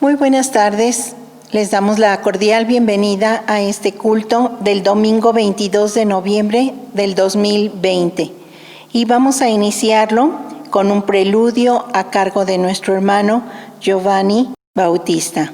Muy buenas tardes. Les damos la cordial bienvenida a este culto del domingo 22 de noviembre del 2020. Y vamos a iniciarlo con un preludio a cargo de nuestro hermano Giovanni Bautista.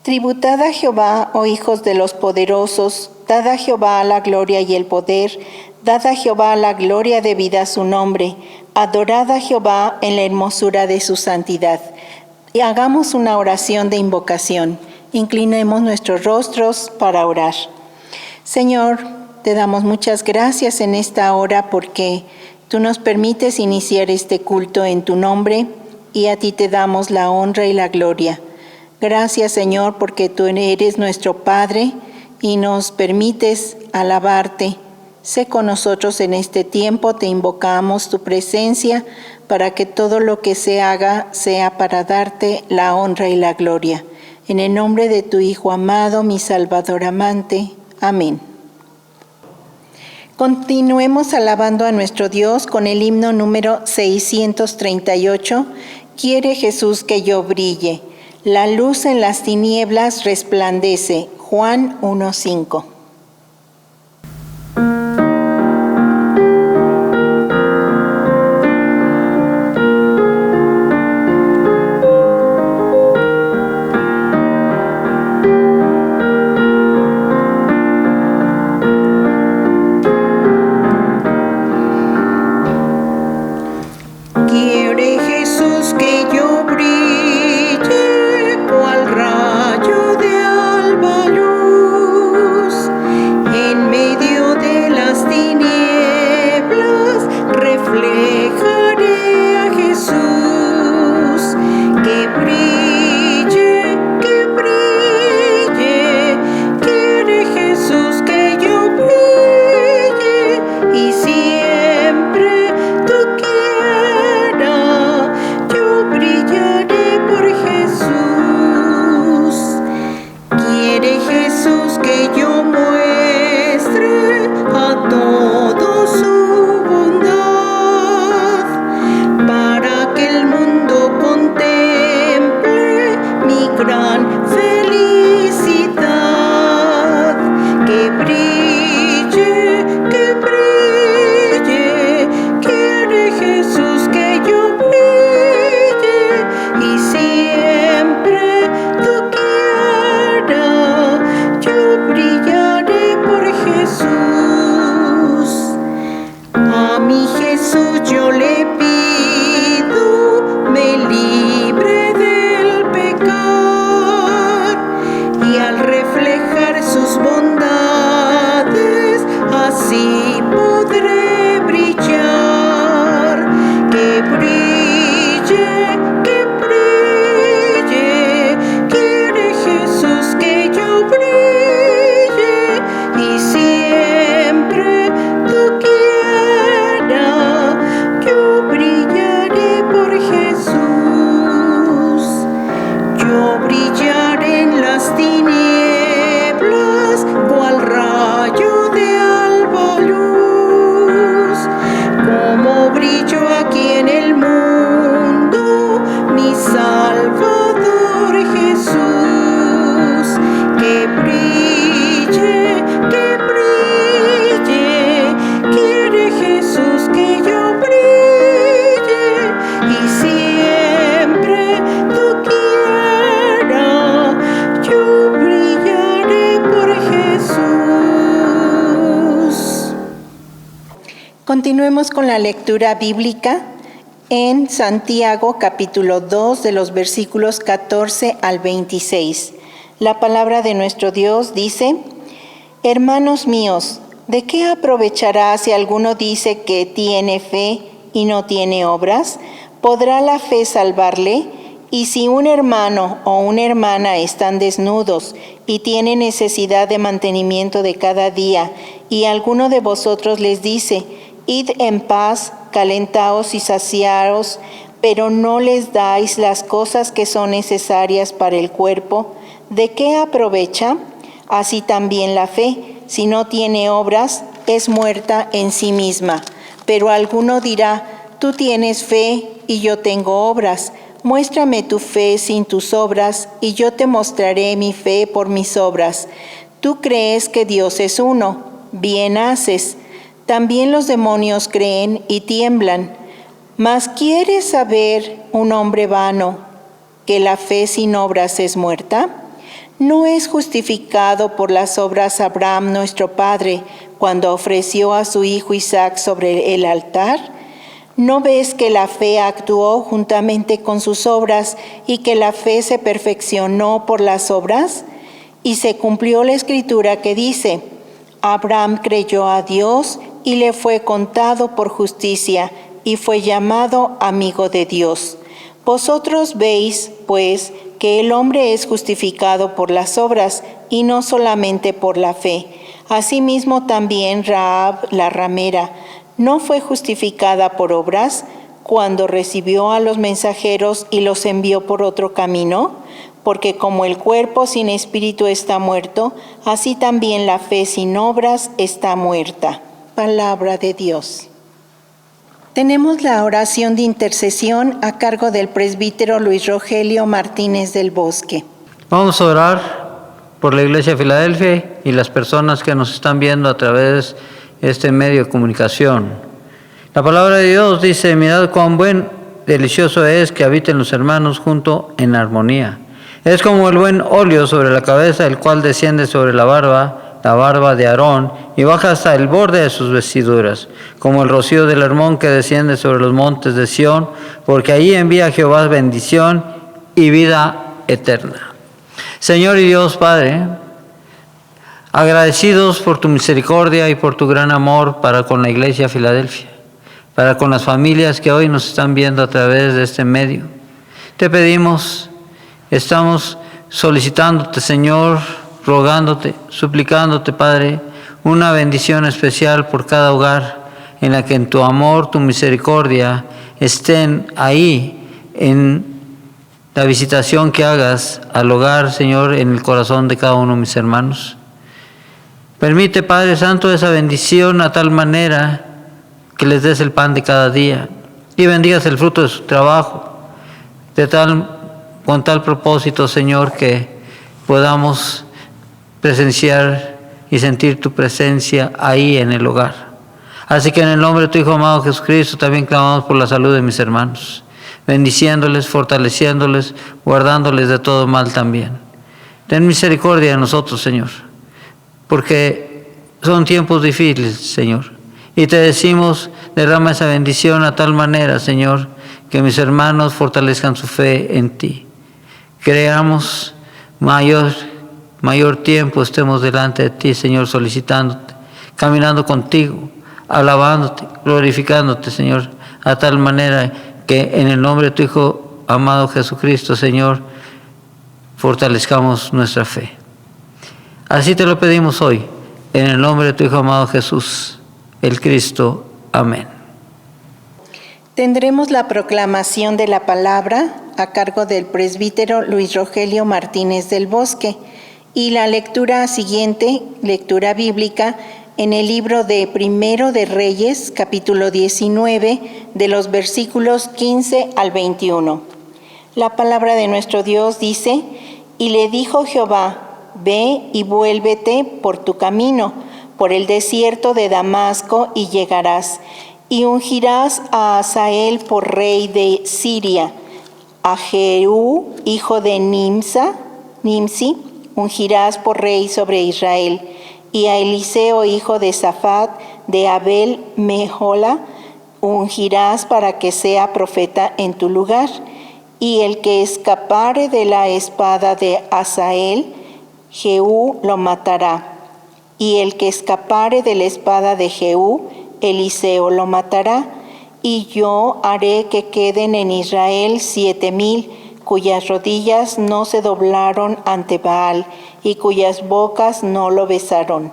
Tributad a Jehová, oh hijos de los poderosos, dad a Jehová la gloria y el poder, dad a Jehová la gloria debida a su nombre, adorad a Jehová en la hermosura de su santidad. Y hagamos una oración de invocación. Inclinemos nuestros rostros para orar. Señor, te damos muchas gracias en esta hora porque tú nos permites iniciar este culto en tu nombre y a ti te damos la honra y la gloria. Gracias, Señor, porque tú eres nuestro Padre y nos permites alabarte. Sé con nosotros en este tiempo, te invocamos tu presencia para que todo lo que se haga sea para darte la honra y la gloria. En el nombre de tu Hijo amado, mi Salvador amante. Amén. Continuemos alabando a nuestro Dios con el himno número 638. Quiere Jesús que yo brille. La luz en las tinieblas resplandece. Juan 1:5. Quiere Jesús que yo brille, cual rayo de alba luz. Continuemos con la lectura bíblica en Santiago capítulo 2 de los versículos 14 al 26. La palabra de nuestro Dios dice: Hermanos míos, ¿de qué aprovechará si alguno dice que tiene fe y no tiene obras? ¿Podrá la fe salvarle? Y si un hermano o una hermana están desnudos y tienen necesidad de mantenimiento de cada día, y alguno de vosotros les dice: Id en paz, calentaos y saciaos, pero no les dais las cosas que son necesarias para el cuerpo, ¿de qué aprovecha? Así también la fe, si no tiene obras, es muerta en sí misma. Pero alguno dirá: tú tienes fe y yo tengo obras. Muéstrame tu fe sin tus obras, y yo te mostraré mi fe por mis obras. Tú crees que Dios es uno, bien haces. También los demonios creen y tiemblan. Mas ¿quieres saber, un hombre vano, que la fe sin obras es muerta? ¿No es justificado por las obras Abraham nuestro padre cuando ofreció a su hijo Isaac sobre el altar? ¿No ves que la fe actuó juntamente con sus obras y que la fe se perfeccionó por las obras? Y se cumplió la escritura que dice: Abraham creyó a Dios y le fue contado por justicia y fue llamado amigo de Dios. Vosotros veis, pues, que el hombre es justificado por las obras y no solamente por la fe. Asimismo también Rahab la ramera no fue justificada por obras cuando recibió a los mensajeros y los envió por otro camino, porque como el cuerpo sin espíritu está muerto, así también la fe sin obras está muerta. Palabra de Dios. Tenemos la oración de intercesión a cargo del presbítero Luis Rogelio Martínez del Bosque. Vamos a orar por la Iglesia de Filadelfia y las personas que nos están viendo a través de este medio de comunicación. La palabra de Dios dice: mirad cuán buen, delicioso es que habiten los hermanos junto en armonía. Es como el buen óleo sobre la cabeza, el cual desciende sobre la barba de Aarón, y baja hasta el borde de sus vestiduras, como el rocío del Hermón que desciende sobre los montes de Sión, porque allí envía Jehová bendición y vida eterna. Señor y Dios Padre, agradecidos por tu misericordia y por tu gran amor para con la Iglesia de Filadelfia, para con las familias que hoy nos están viendo a través de este medio. Te pedimos, estamos solicitándote, Señor, rogándote, suplicándote, Padre, una bendición especial por cada hogar, en la que en tu amor, tu misericordia, estén ahí en la visitación que hagas al hogar, Señor, en el corazón de cada uno de mis hermanos. Permite, Padre Santo, esa bendición a tal manera que les des el pan de cada día y bendigas el fruto de su trabajo, con tal propósito, Señor, que podamos presenciar y sentir tu presencia ahí en el hogar. Así que en el nombre de tu Hijo amado Jesucristo también clamamos por la salud de mis hermanos, bendiciéndoles, fortaleciéndoles, guardándoles de todo mal también. Ten misericordia de nosotros, Señor, porque son tiempos difíciles, Señor. Y te decimos, derrama esa bendición a tal manera, Señor, que mis hermanos fortalezcan su fe en ti. Creamos mayor tiempo, estemos delante de ti, Señor, solicitándote, caminando contigo, alabándote, glorificándote, Señor, a tal manera que en el nombre de tu Hijo amado Jesucristo, Señor, fortalezcamos nuestra fe. Así te lo pedimos hoy, en el nombre de tu Hijo amado Jesús, el Cristo. Amén. Tendremos la proclamación de la palabra a cargo del presbítero Luis Rogelio Martínez del Bosque y la lectura siguiente, lectura bíblica, en el libro de Primero de Reyes, capítulo 19, de los versículos 15 al 21. La palabra de nuestro Dios dice: y le dijo Jehová: ve y vuélvete por tu camino, por el desierto de Damasco, y llegarás, y ungirás a Hazael por rey de Siria, a Jehú, hijo de Nimsi, ungirás por rey sobre Israel, y a Eliseo, hijo de Safat, de Abel Mehola, ungirás para que sea profeta en tu lugar. Y el que escapare de la espada de Hazael, Jehú lo matará. Y el que escapare de la espada de Jehú, Eliseo lo matará. Y yo haré que queden en Israel 7,000, cuyas rodillas no se doblaron ante Baal, y cuyas bocas no lo besaron.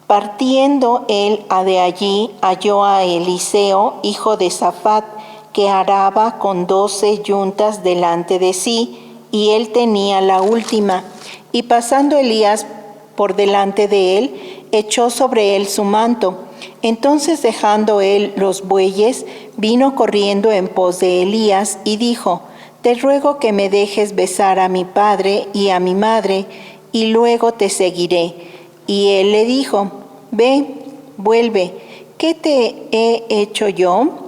Partiendo él de allí, halló a Eliseo, hijo de Safat, que araba con 12 yuntas delante de sí, y él tenía la última. Y pasando Elías por delante de él, echó sobre él su manto. Entonces, dejando él los bueyes, vino corriendo en pos de Elías y dijo: Te ruego que me dejes besar a mi padre y a mi madre, y luego te seguiré. Y él le dijo: Ve, vuelve, ¿qué te he hecho yo?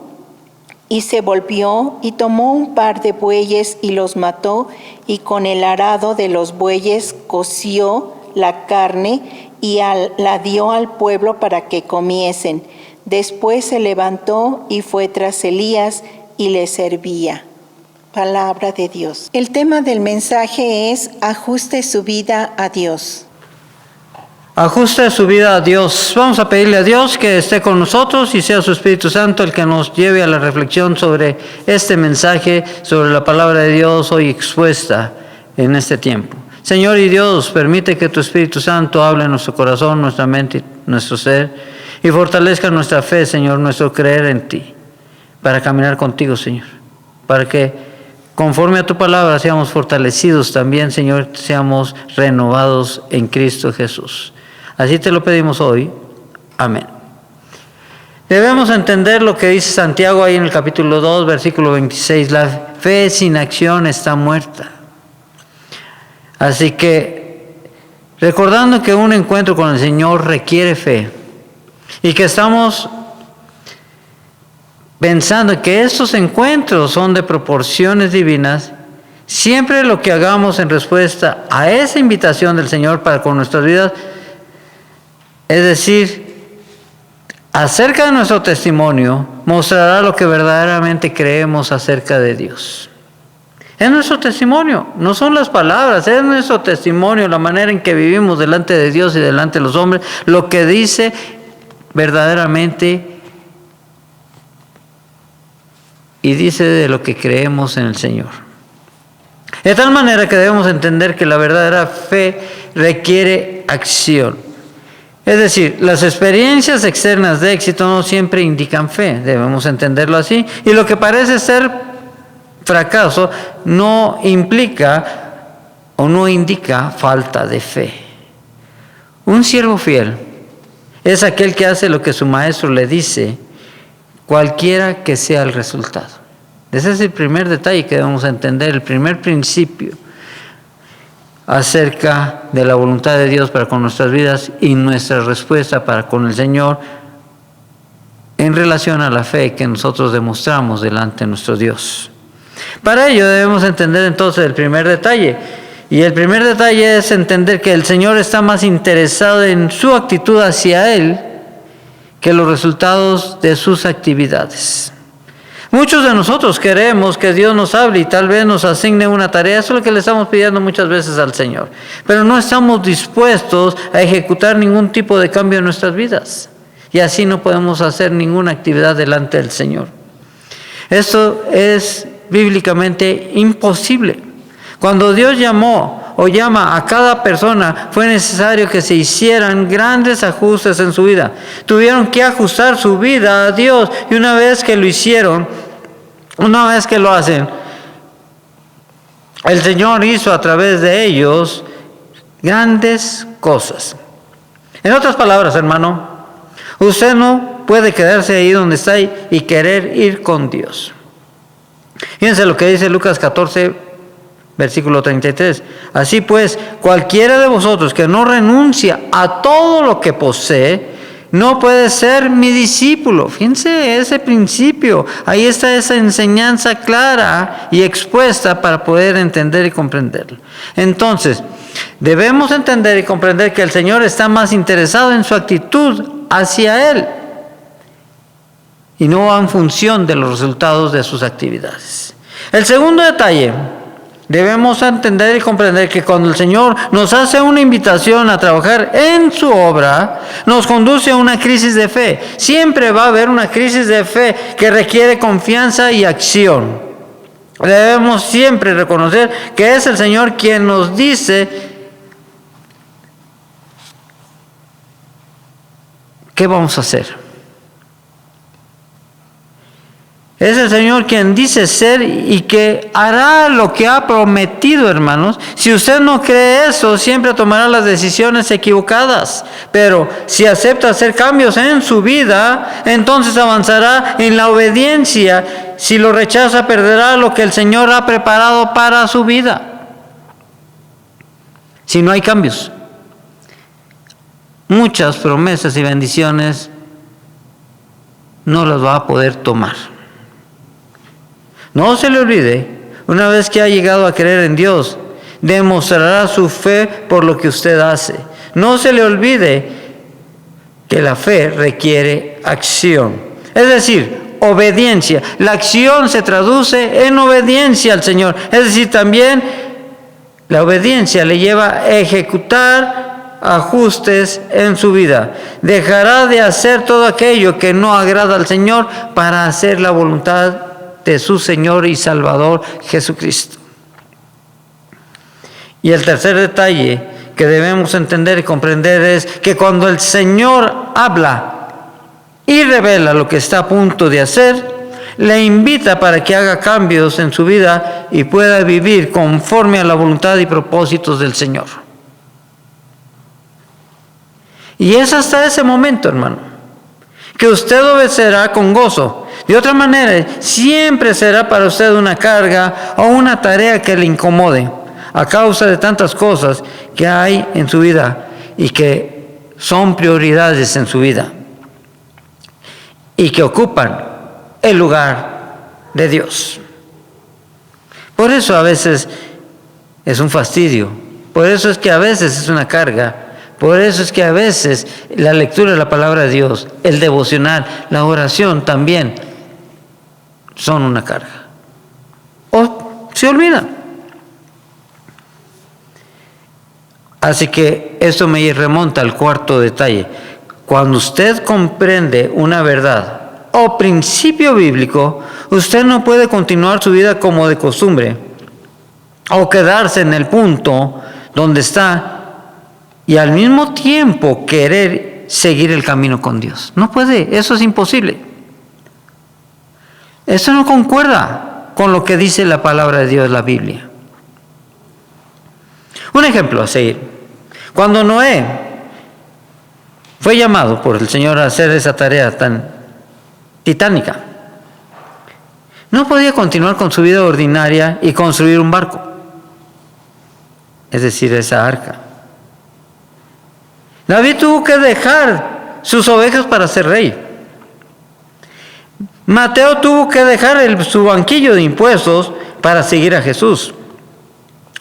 Y se volvió y tomó un par de bueyes y los mató, y con el arado de los bueyes coció la carne y la dio al pueblo para que comiesen. Después se levantó y fue tras Elías y le servía. Palabra de Dios. El tema del mensaje es: ajuste su vida a Dios. Ajuste su vida a Dios. Vamos a pedirle a Dios que esté con nosotros y sea su Espíritu Santo el que nos lleve a la reflexión sobre este mensaje, sobre la palabra de Dios hoy expuesta en este tiempo. Señor y Dios, permite que tu Espíritu Santo hable en nuestro corazón, nuestra mente, nuestro ser, y fortalezca nuestra fe, Señor, nuestro creer en ti, para caminar contigo, Señor, para que conforme a tu palabra seamos fortalecidos también, Señor, seamos renovados en Cristo Jesús. Así te lo pedimos hoy. Amén. Debemos entender lo que dice Santiago ahí en el capítulo 2, versículo 26. La fe sin acción está muerta. Así que, recordando que un encuentro con el Señor requiere fe y que estamos pensando que estos encuentros son de proporciones divinas, siempre lo que hagamos en respuesta a esa invitación del Señor para con nuestras vidas, es decir, acerca de nuestro testimonio, mostrará lo que verdaderamente creemos acerca de Dios. Es nuestro testimonio, no son las palabras, es nuestro testimonio, la manera en que vivimos delante de Dios y delante de los hombres, lo que dice verdaderamente y dice de lo que creemos en el Señor. De tal manera que debemos entender que la verdadera fe requiere acción. Es decir, las experiencias externas de éxito no siempre indican fe, debemos entenderlo así. Y lo que parece ser fracaso no implica o no indica falta de fe. Un siervo fiel es aquel que hace lo que su maestro le dice, cualquiera que sea el resultado. Ese es el primer detalle que debemos entender, el primer principio acerca de la voluntad de Dios para con nuestras vidas y nuestra respuesta para con el Señor en relación a la fe que nosotros demostramos delante de nuestro Dios. Para ello debemos entender entonces el primer detalle. Y el primer detalle es entender que el Señor está más interesado en su actitud hacia Él que los resultados de sus actividades. Muchos de nosotros queremos que Dios nos hable y tal vez nos asigne una tarea. Eso es lo que le estamos pidiendo muchas veces al Señor. Pero no estamos dispuestos a ejecutar ningún tipo de cambio en nuestras vidas. Y así no podemos hacer ninguna actividad delante del Señor. Esto es bíblicamente imposible. Cuando Dios llamó o llama a cada persona, fue necesario que se hicieran grandes ajustes en su vida. Tuvieron que ajustar su vida a Dios, y una vez que lo hicieron, una vez que lo hacen, el Señor hizo a través de ellos grandes cosas. En otras palabras, hermano, usted no puede quedarse ahí donde está y querer ir con Dios. Fíjense lo que dice Lucas 14, versículo 33. Así pues, cualquiera de vosotros que no renuncia a todo lo que posee, no puede ser mi discípulo. Fíjense ese principio. Ahí está esa enseñanza clara y expuesta para poder entender y comprenderlo. Entonces, Debemos entender y comprender que el Señor está más interesado en su actitud hacia Él y no en función de los resultados de sus actividades. El segundo detalle, debemos entender y comprender que cuando el Señor nos hace una invitación a trabajar en su obra, nos conduce a una crisis de fe. Siempre va a haber una crisis de fe que requiere confianza y acción. Debemos siempre reconocer que es el Señor quien nos dice qué vamos a hacer. Es el Señor quien dice ser y que hará lo que ha prometido, hermanos. Si usted no cree eso, siempre tomará las decisiones equivocadas. Pero si acepta hacer cambios en su vida, entonces avanzará en la obediencia. Si lo rechaza, perderá lo que el Señor ha preparado para su vida. Si no hay cambios, muchas promesas y bendiciones no las va a poder tomar. No se le olvide, una vez que ha llegado a creer en Dios, demostrará su fe por lo que usted hace. No se le olvide que la fe requiere acción, es decir, obediencia. La acción se traduce en obediencia al Señor, es decir, también la obediencia le lleva a ejecutar ajustes en su vida. Dejará de hacer todo aquello que no agrada al Señor para hacer la voluntad de su Señor y Salvador Jesucristo. Y el tercer detalle que debemos entender y comprender es que cuando el Señor habla y revela lo que está a punto de hacer, le invita para que haga cambios en su vida y pueda vivir conforme a la voluntad y propósitos del Señor. Y es hasta ese momento, hermano, que usted obedecerá con gozo. De otra manera, siempre será para usted una carga o una tarea que le incomode a causa de tantas cosas que hay en su vida y que son prioridades en su vida y que ocupan el lugar de Dios. Por eso a veces es un fastidio, por eso es que a veces es una carga, por eso es que a veces la lectura de la palabra de Dios, el devocional, la oración también son una carga. O se olvidan. Así que esto me remonta al cuarto detalle. Cuando usted comprende una verdad o principio bíblico, usted no puede continuar su vida como de costumbre o quedarse en el punto donde está y al mismo tiempo querer seguir el camino con Dios. No puede, eso es imposible. Eso no concuerda con lo que dice la palabra de Dios, la Biblia. Un ejemplo a seguir. Cuando Noé fue llamado por el Señor a hacer esa tarea tan titánica, no podía continuar con su vida ordinaria y construir un barco, es decir, esa arca. David tuvo que dejar sus ovejas para ser rey. Mateo tuvo que dejar su banquillo de impuestos para seguir a Jesús.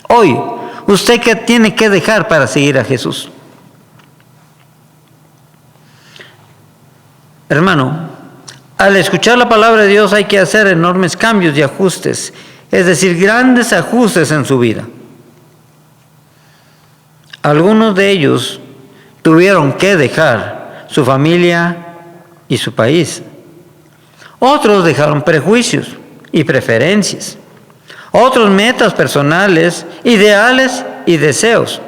Hoy, ¿usted qué tiene que dejar para seguir a Jesús? Hermano, al escuchar la palabra de Dios hay que hacer enormes cambios y ajustes, es decir, grandes ajustes en su vida. Algunos de ellos tuvieron que dejar su familia y su país. Otros dejaron prejuicios y preferencias. Otros metas personales, ideales y deseos.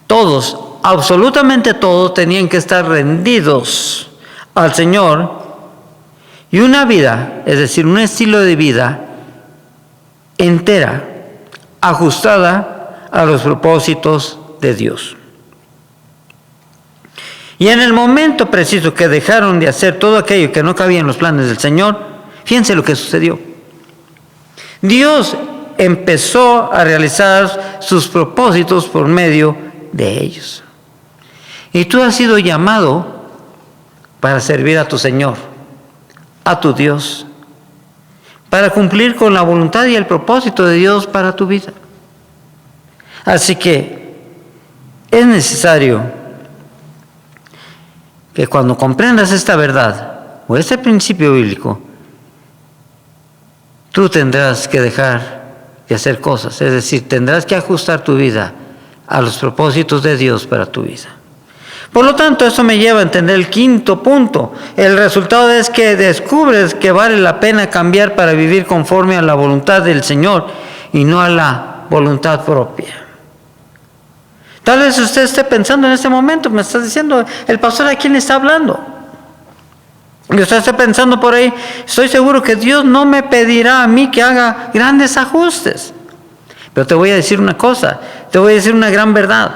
Todos, absolutamente todos, tenían que estar rendidos al Señor y una vida, es decir, un estilo de vida entera, ajustada a los propósitos de Dios. Y en el momento preciso que dejaron de hacer todo aquello que no cabía en los planes del Señor, fíjense lo que sucedió. Dios empezó a realizar sus propósitos por medio de ellos. Y tú has sido llamado para servir a tu Señor, a tu Dios, para cumplir con la voluntad y el propósito de Dios para tu vida. Así que es necesario que cuando comprendas esta verdad o este principio bíblico, tú tendrás que dejar de hacer cosas, es decir, tendrás que ajustar tu vida a los propósitos de Dios para tu vida. Por lo tanto, eso me lleva a entender el quinto punto. El resultado es que descubres que vale la pena cambiar para vivir conforme a la voluntad del Señor y no a la voluntad propia. Tal vez usted esté pensando en este momento, me está diciendo, el pastor, ¿a quién le está hablando? Y usted está pensando por ahí, estoy seguro que Dios no me pedirá a mí que haga grandes ajustes. Pero te voy a decir una cosa, te voy a decir una gran verdad.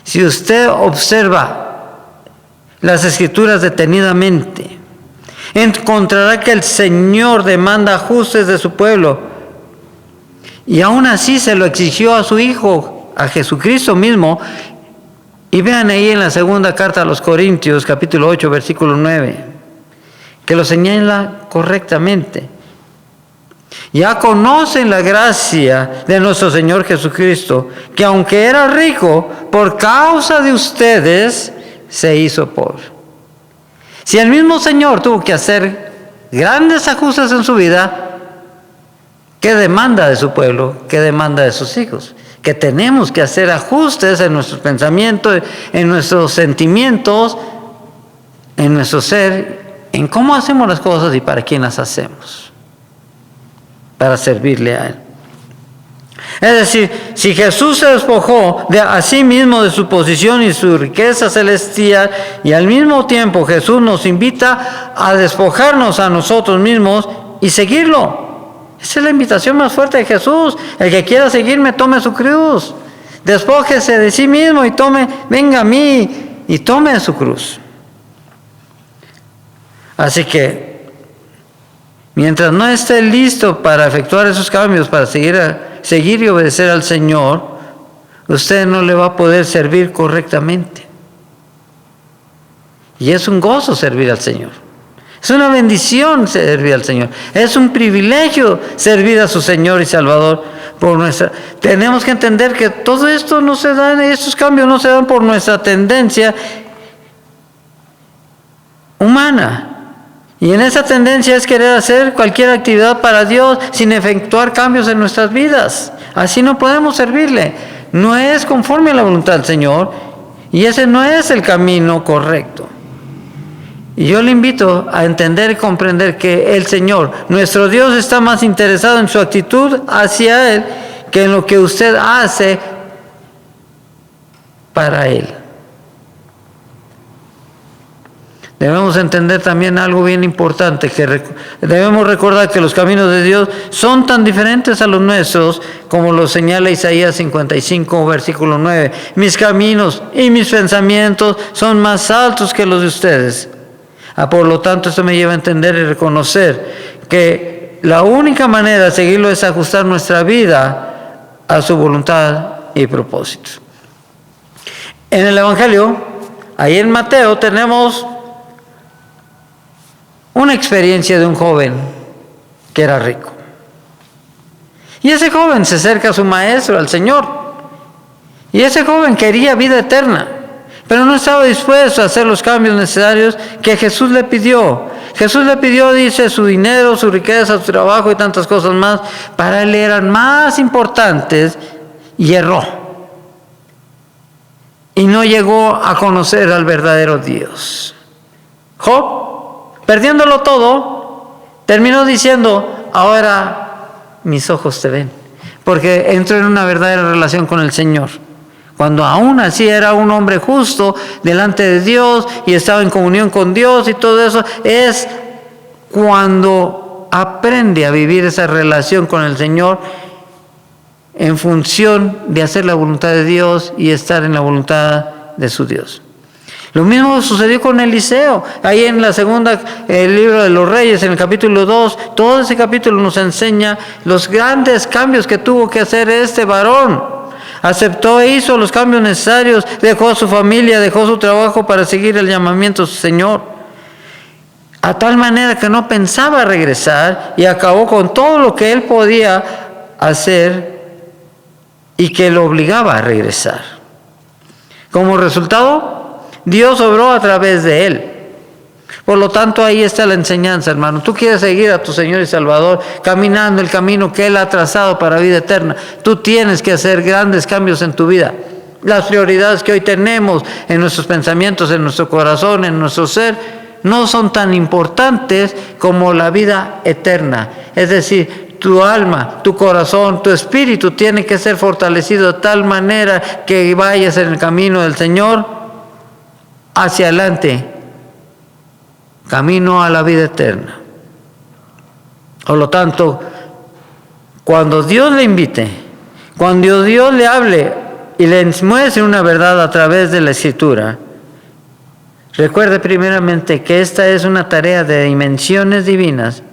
Si usted observa las Escrituras detenidamente, encontrará que el Señor demanda ajustes de su pueblo. Y aún así se lo exigió a su Hijo, a Jesucristo mismo. Y vean ahí en la segunda carta a los Corintios, capítulo 8, versículo 9, que lo señala correctamente. Ya conocen la gracia de nuestro Señor Jesucristo, que aunque era rico, por causa de ustedes, se hizo pobre. Si el mismo Señor tuvo que hacer grandes ajustes en su vida, ¿qué demanda de su pueblo? ¿Qué demanda de sus hijos? Que tenemos que hacer ajustes en nuestros pensamientos, en nuestros sentimientos, en nuestro ser, en cómo hacemos las cosas y para quién las hacemos, para servirle a Él. Es decir, si Jesús se despojó a sí mismo de su posición y su riqueza celestial, y al mismo tiempo Jesús nos invita a despojarnos a nosotros mismos y seguirlo. Esa es la invitación más fuerte de Jesús. El que quiera seguirme, tome su cruz. Despójese de sí mismo y venga a mí y tome su cruz. Así que, mientras no esté listo para efectuar esos cambios, para seguir y obedecer al Señor, usted no le va a poder servir correctamente. Y es un gozo servir al Señor. Es una bendición servir al Señor. Es un privilegio servir a su Señor y Salvador. Tenemos que entender que todo esto no se da, estos cambios no se dan por nuestra tendencia humana. Y en esa tendencia es querer hacer cualquier actividad para Dios sin efectuar cambios en nuestras vidas. Así no podemos servirle. No es conforme a la voluntad del Señor y ese no es el camino correcto. Y yo le invito a entender y comprender que el Señor, nuestro Dios, está más interesado en su actitud hacia Él que en lo que usted hace para Él. Debemos entender también algo bien importante, que debemos recordar que los caminos de Dios son tan diferentes a los nuestros como lo señala Isaías 55, versículo 9. Mis caminos y mis pensamientos son más altos que los de ustedes. Por lo tanto, esto me lleva a entender y reconocer que la única manera de seguirlo es ajustar nuestra vida a su voluntad y propósitos. En el Evangelio, ahí en Mateo, tenemos una experiencia de un joven que era rico. Y ese joven se acerca a su maestro, al Señor. Y ese joven quería vida eterna, pero no estaba dispuesto a hacer los cambios necesarios que Jesús le pidió. Jesús le pidió, dice, su dinero, su riqueza, su trabajo y tantas cosas más. Para él eran más importantes y erró. Y no llegó a conocer al verdadero Dios. Job, perdiéndolo todo, terminó diciendo, ahora mis ojos te ven. Porque entró en una verdadera relación con el Señor. Cuando aún así era un hombre justo delante de Dios y estaba en comunión con Dios y todo eso, es cuando aprende a vivir esa relación con el Señor en función de hacer la voluntad de Dios y estar en la voluntad de su Dios. Lo mismo sucedió con Eliseo. Ahí en la segunda, el libro de los Reyes, en el capítulo 2, todo ese capítulo nos enseña los grandes cambios que tuvo que hacer este varón. Aceptó e hizo los cambios necesarios, dejó a su familia, dejó su trabajo para seguir el llamamiento de su Señor. A tal manera que no pensaba regresar y acabó con todo lo que él podía hacer y que lo obligaba a regresar. Como resultado, Dios obró a través de él. Por lo tanto, ahí está la enseñanza, hermano. Tú quieres seguir a tu Señor y Salvador caminando el camino que Él ha trazado para vida eterna. Tú tienes que hacer grandes cambios en tu vida. Las prioridades que hoy tenemos en nuestros pensamientos, en nuestro corazón, en nuestro ser, no son tan importantes como la vida eterna. Es decir, tu alma, tu corazón, tu espíritu tiene que ser fortalecido de tal manera que vayas en el camino del Señor hacia adelante, camino a la vida eterna. Por lo tanto, cuando Dios le invite, cuando Dios le hable y le muestre una verdad a través de la Escritura, recuerde primeramente que esta es una tarea de dimensiones divinas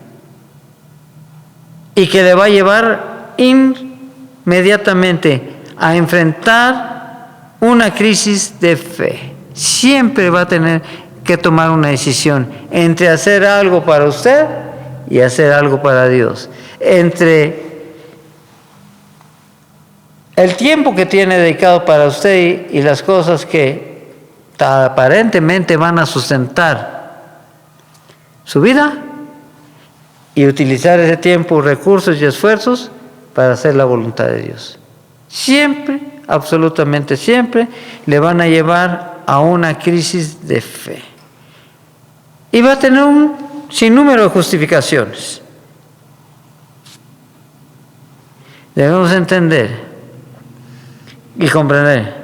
y que le va a llevar inmediatamente a enfrentar una crisis de fe. Siempre va a tener que tomar una decisión entre hacer algo para usted y hacer algo para Dios. Entre el tiempo que tiene dedicado para usted y las cosas que aparentemente van a sustentar su vida, y utilizar ese tiempo, recursos y esfuerzos para hacer la voluntad de Dios. Siempre, absolutamente siempre, le van a llevar a una crisis de fe. Y va a tener un sinnúmero de justificaciones. Debemos entender y comprender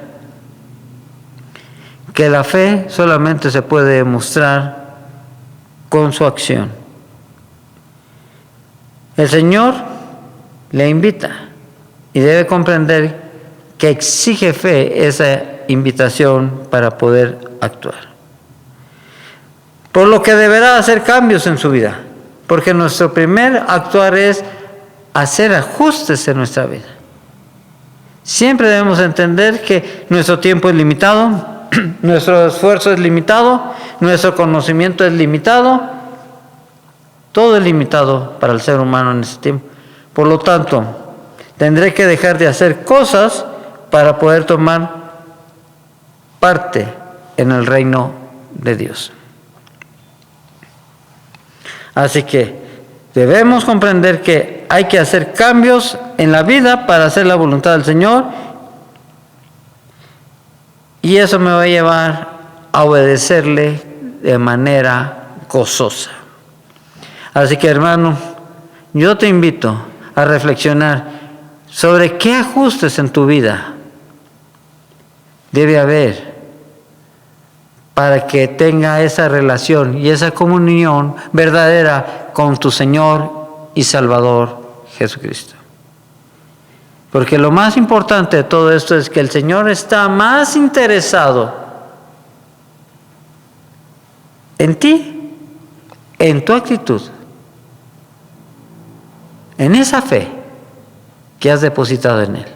que la fe solamente se puede demostrar con su acción. El Señor le invita y debe comprender que exige fe esa invitación para poder actuar. Por lo que deberá hacer cambios en su vida, porque nuestro primer actuar es hacer ajustes en nuestra vida. Siempre debemos entender que nuestro tiempo es limitado, nuestro esfuerzo es limitado, nuestro conocimiento es limitado. Todo es limitado para el ser humano en ese tiempo. Por lo tanto, tendré que dejar de hacer cosas para poder tomar parte en el reino de Dios. Así que debemos comprender que hay que hacer cambios en la vida para hacer la voluntad del Señor, y eso me va a llevar a obedecerle de manera gozosa. Así que, hermano, yo te invito a reflexionar sobre qué ajustes en tu vida debe haber para que tenga esa relación y esa comunión verdadera con tu Señor y Salvador Jesucristo. Porque lo más importante de todo esto es que el Señor está más interesado en ti, en tu actitud, en esa fe que has depositado en Él.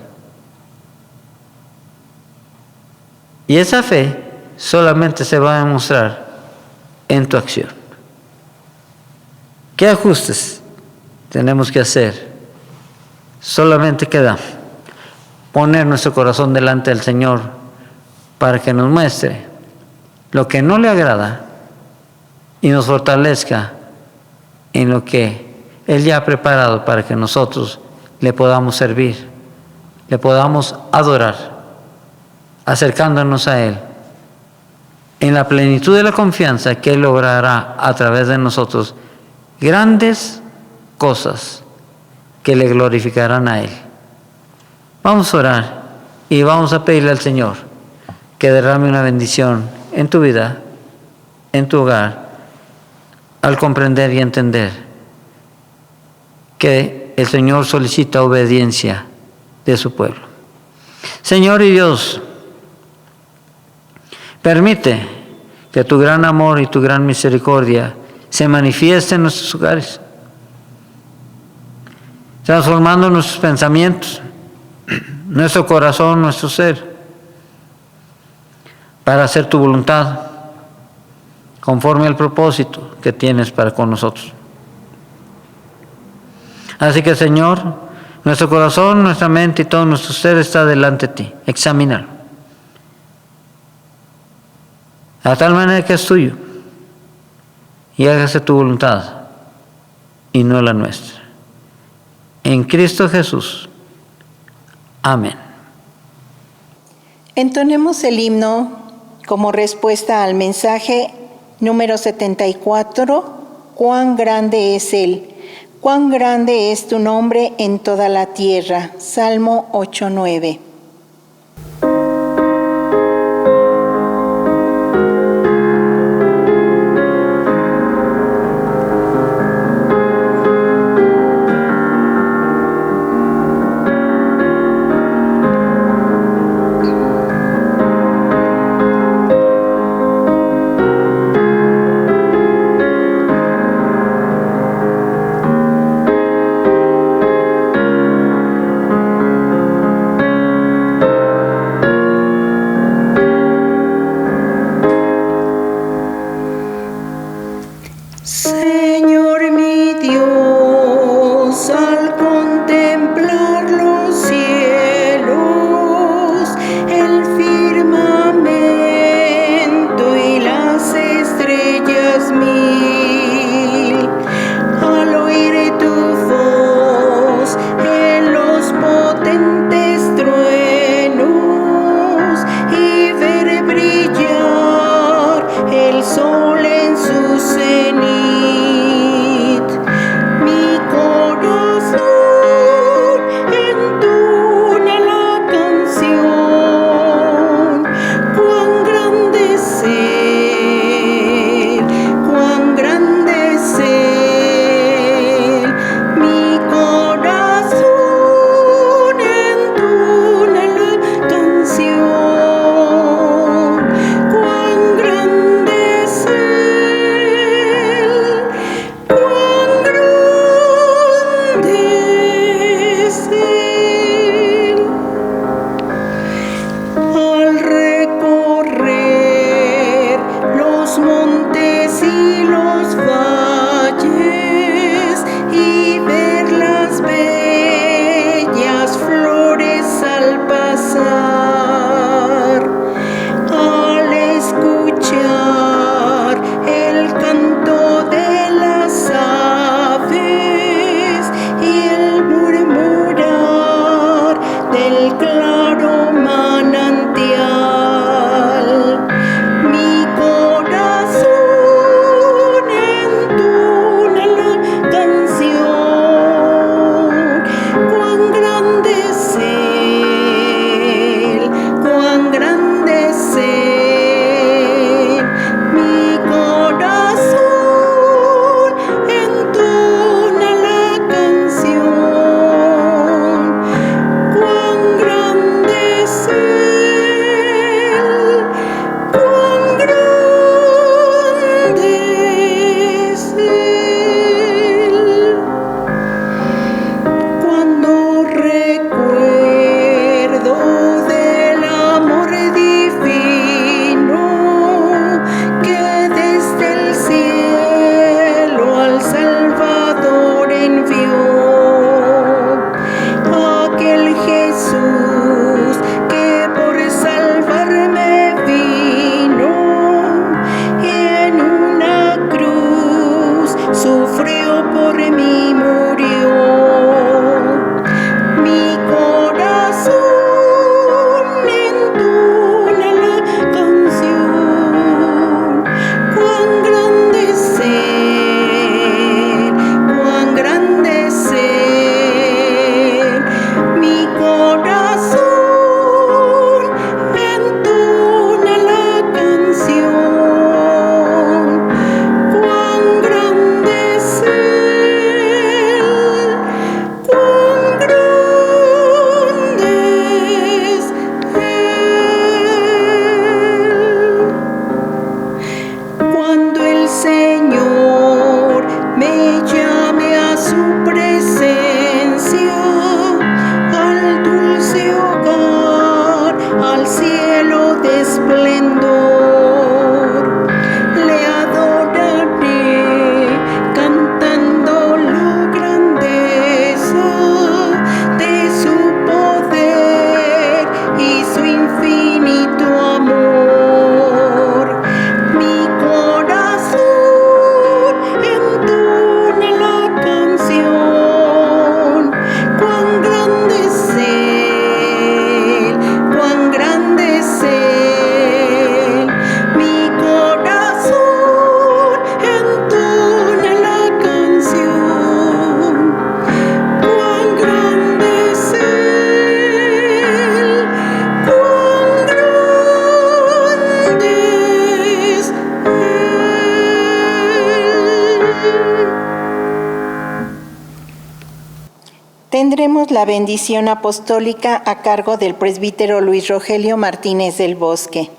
Y esa fe solamente se va a demostrar en tu acción. ¿Qué ajustes tenemos que hacer? Solamente queda poner nuestro corazón delante del Señor para que nos muestre lo que no le agrada y nos fortalezca en lo que Él ya ha preparado para que nosotros le podamos servir, le podamos adorar, acercándonos a Él en la plenitud de la confianza que Él logrará a través de nosotros grandes cosas que le glorificarán a Él. Vamos a orar y vamos a pedirle al Señor que derrame una bendición en tu vida, en tu hogar, al comprender y entender que el Señor solicita obediencia de su pueblo. Señor y Dios, permite que tu gran amor y tu gran misericordia se manifieste en nuestros hogares, transformando nuestros pensamientos, nuestro corazón, nuestro ser, para hacer tu voluntad conforme al propósito que tienes para con nosotros. Así que, Señor, Nuestro corazón, nuestra mente y todo nuestro ser está delante de ti. Examínalo. A tal manera que es tuyo. Y hágase tu voluntad y no la nuestra. En Cristo Jesús. Amén. Entonemos el himno como respuesta al mensaje número 74. Cuán grande es Él. Cuán grande es tu nombre en toda la tierra. Salmo 8:9. Tendremos la bendición apostólica a cargo del presbítero Luis Rogelio Martínez del Bosque.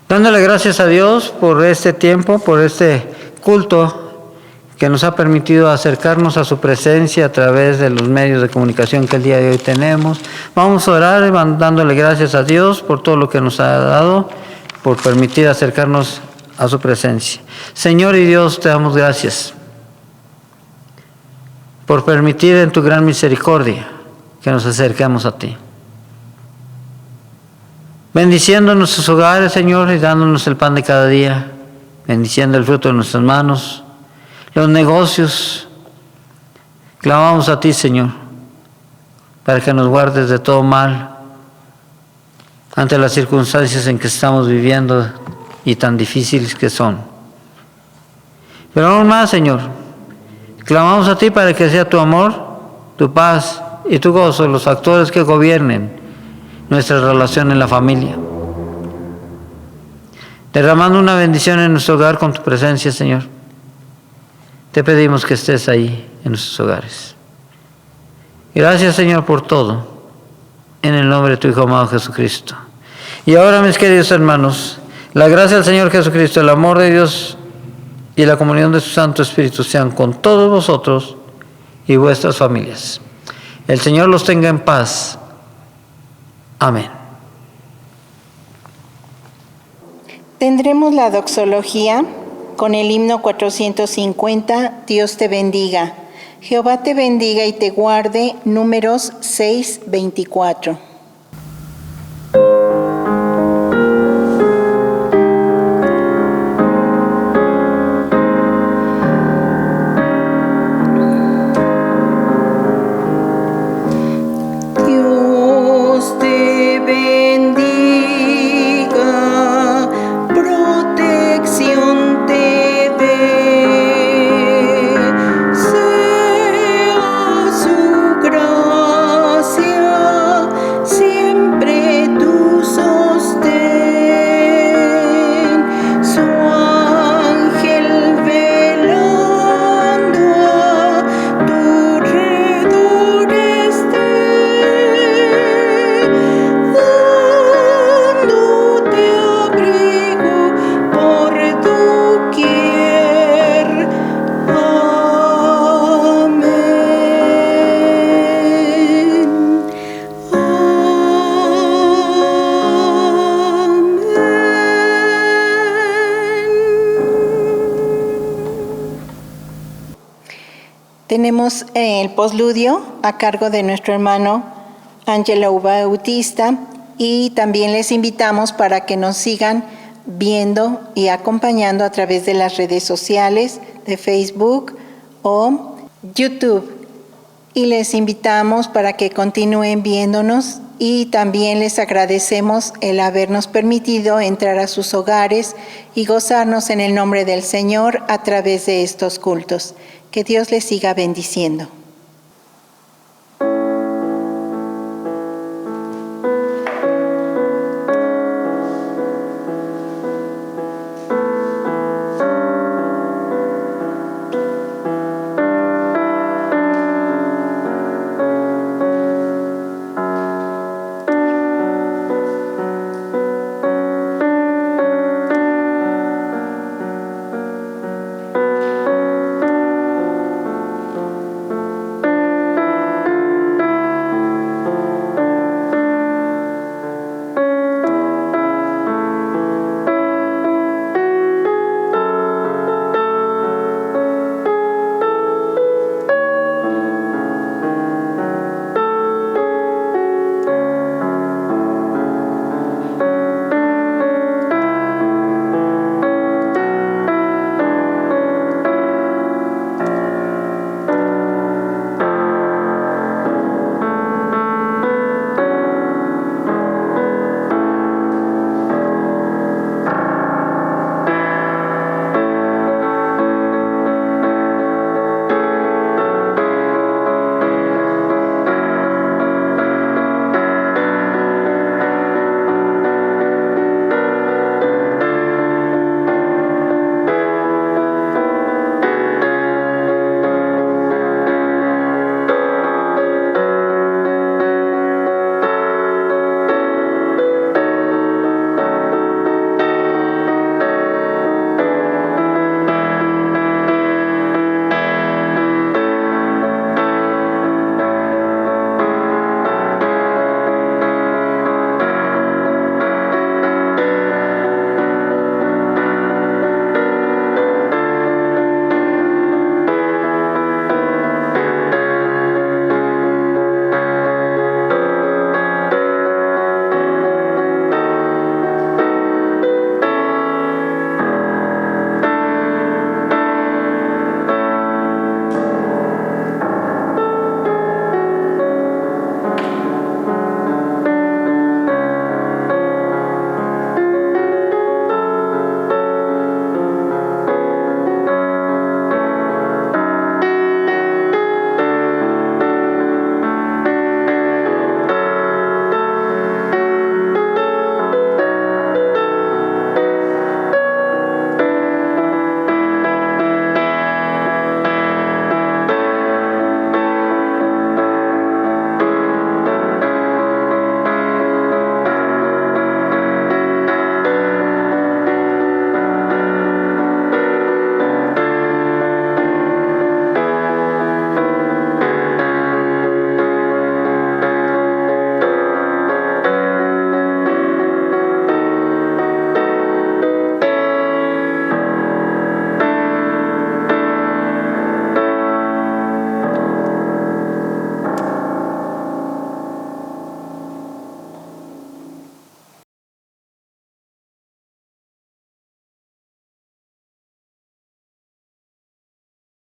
Dándole gracias a Dios por este tiempo, por este culto que nos ha permitido acercarnos a su presencia a través de los medios de comunicación que el día de hoy tenemos. Vamos a orar dándole gracias a Dios por todo lo que nos ha dado, por permitir acercarnos a su presencia. Señor y Dios, te damos gracias por permitir en tu gran misericordia que nos acerquemos a ti. Bendiciendo nuestros hogares, Señor, y dándonos el pan de cada día, bendiciendo el fruto de nuestras manos, los negocios. Clamamos a ti, Señor, para que nos guardes de todo mal ante las circunstancias en que estamos viviendo y tan difíciles que son. Pero aún más, Señor, clamamos a ti para que sea tu amor, tu paz y tu gozo los factores que gobiernen nuestra relación en la familia. Derramando una bendición en nuestro hogar con tu presencia, Señor. Te pedimos que estés ahí en nuestros hogares. Gracias, Señor, por todo. En el nombre de tu Hijo amado Jesucristo. Y ahora, mis queridos hermanos, la gracia del Señor Jesucristo, el amor de Dios y la comunión de su Santo Espíritu sean con todos vosotros y vuestras familias. El Señor los tenga en paz. Amén. Tendremos la doxología con el himno 450, Dios te bendiga. Jehová te bendiga y te guarde, Números 6:24. Tenemos el postludio a cargo de nuestro hermano Ángelo Bautista y también les invitamos para que nos sigan viendo y acompañando a través de las redes sociales de Facebook o YouTube. Y les invitamos para que continúen viéndonos y también les agradecemos el habernos permitido entrar a sus hogares y gozarnos en el nombre del Señor a través de estos cultos. Que Dios les siga bendiciendo.